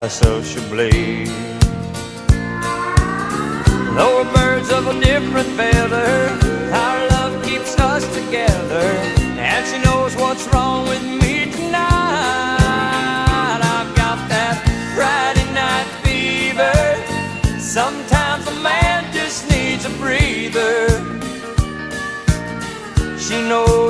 sociably. Though we're birds of a different feather, our love keeps us together, and she knows what's wrong with me tonight. I've got that Friday night fever. Sometimes a man just needs a breather. She knows